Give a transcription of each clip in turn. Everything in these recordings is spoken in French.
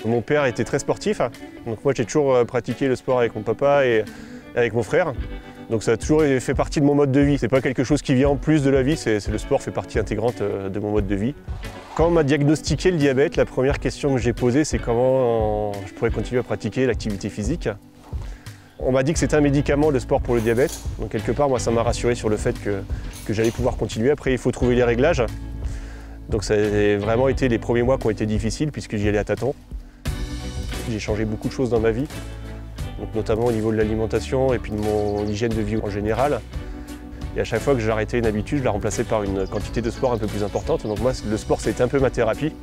Mon père était très sportif, donc moi j'ai toujours pratiqué le sport avec mon papa et avec mon frère. Donc ça a toujours fait partie de mon mode de vie. C'est pas quelque chose qui vient en plus de la vie, le sport fait partie intégrante de mon mode de vie. Quand on m'a diagnostiqué le diabète, la première question que j'ai posée, c'est comment je pourrais continuer à pratiquer l'activité physique. On m'a dit que c'était un médicament, le sport pour le diabète. Donc quelque part, moi, ça m'a rassuré sur le fait que j'allais pouvoir continuer. Après, il faut trouver les réglages. Donc ça a vraiment été les premiers mois qui ont été difficiles puisque j'y allais à tâtons. J'ai changé beaucoup de choses dans ma vie, donc notamment au niveau de l'alimentation et puis de mon hygiène de vie en général. Et à chaque fois que j'arrêtais une habitude, je la remplaçais par une quantité de sport un peu plus importante. Donc moi, le sport, c'était un peu ma thérapie.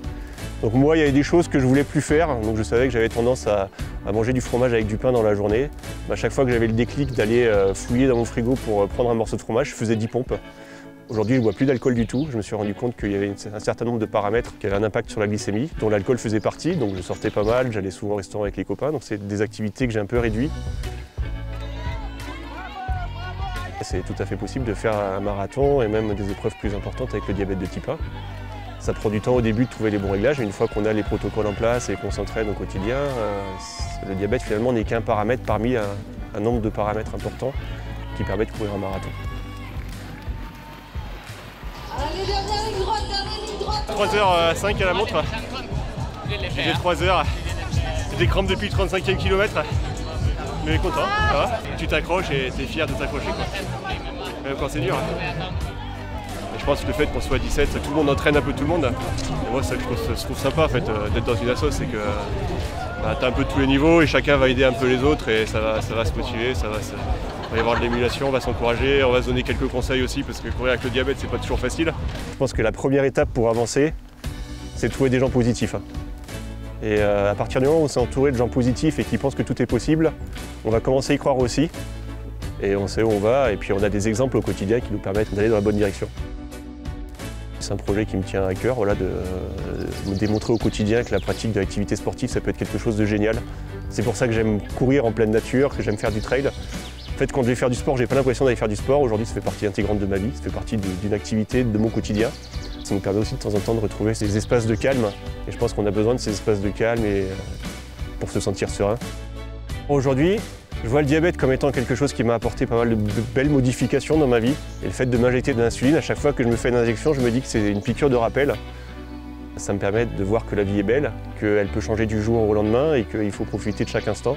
Donc moi, il y avait des choses que je voulais plus faire. Donc je savais que j'avais tendance à manger du fromage avec du pain dans la journée. À chaque fois que j'avais le déclic d'aller fouiller dans mon frigo pour prendre un morceau de fromage, je faisais 10 pompes. Aujourd'hui, je ne bois plus d'alcool du tout. Je me suis rendu compte qu'il y avait un certain nombre de paramètres qui avaient un impact sur la glycémie, dont l'alcool faisait partie. Donc je sortais pas mal, j'allais souvent au restaurant avec les copains. Donc c'est des activités que j'ai un peu réduites. C'est tout à fait possible de faire un marathon et même des épreuves plus importantes avec le diabète de type 1. Ça prend du temps au début de trouver les bons réglages. Une fois qu'on a les protocoles en place et qu'on s'entraîne au quotidien, le diabète finalement n'est qu'un paramètre parmi un nombre de paramètres importants qui permettent de courir un marathon. 3h05 à la montre. J'ai fait 3h. J'ai des crampes depuis le 35e kilomètre. Mais content, ça va. Tu t'accroches et t'es fier de t'accrocher, quoi. Même quand c'est dur. Et je pense que le fait qu'on soit 17, tout le monde entraîne un peu tout le monde. Et moi, ça, je trouve sympa en fait, d'être dans une asso, c'est que t'as un peu de tous les niveaux et chacun va aider un peu les autres et ça va se motiver, il va y avoir de l'émulation, on va s'encourager, on va se donner quelques conseils aussi parce que courir avec le diabète, c'est pas toujours facile. Je pense que la première étape pour avancer, c'est de trouver des gens positifs. Et à partir du moment où on s'est entouré de gens positifs et qui pensent que tout est possible, on va commencer à y croire aussi. Et on sait où on va et puis on a des exemples au quotidien qui nous permettent d'aller dans la bonne direction. C'est un projet qui me tient à cœur, voilà, de me démontrer au quotidien que la pratique de l'activité sportive, ça peut être quelque chose de génial. C'est pour ça que j'aime courir en pleine nature, que j'aime faire du trail. En fait, quand je vais faire du sport, j'ai pas l'impression d'aller faire du sport. Aujourd'hui, ça fait partie intégrante de ma vie, ça fait partie d'une activité de mon quotidien. Ça nous permet aussi de temps en temps de retrouver ces espaces de calme. Et je pense qu'on a besoin de ces espaces de calme pour se sentir serein. Aujourd'hui, je vois le diabète comme étant quelque chose qui m'a apporté pas mal de belles modifications dans ma vie. Et le fait de m'injecter de l'insuline, à chaque fois que je me fais une injection, je me dis que c'est une piqûre de rappel. Ça me permet de voir que la vie est belle, qu'elle peut changer du jour au lendemain et qu'il faut profiter de chaque instant.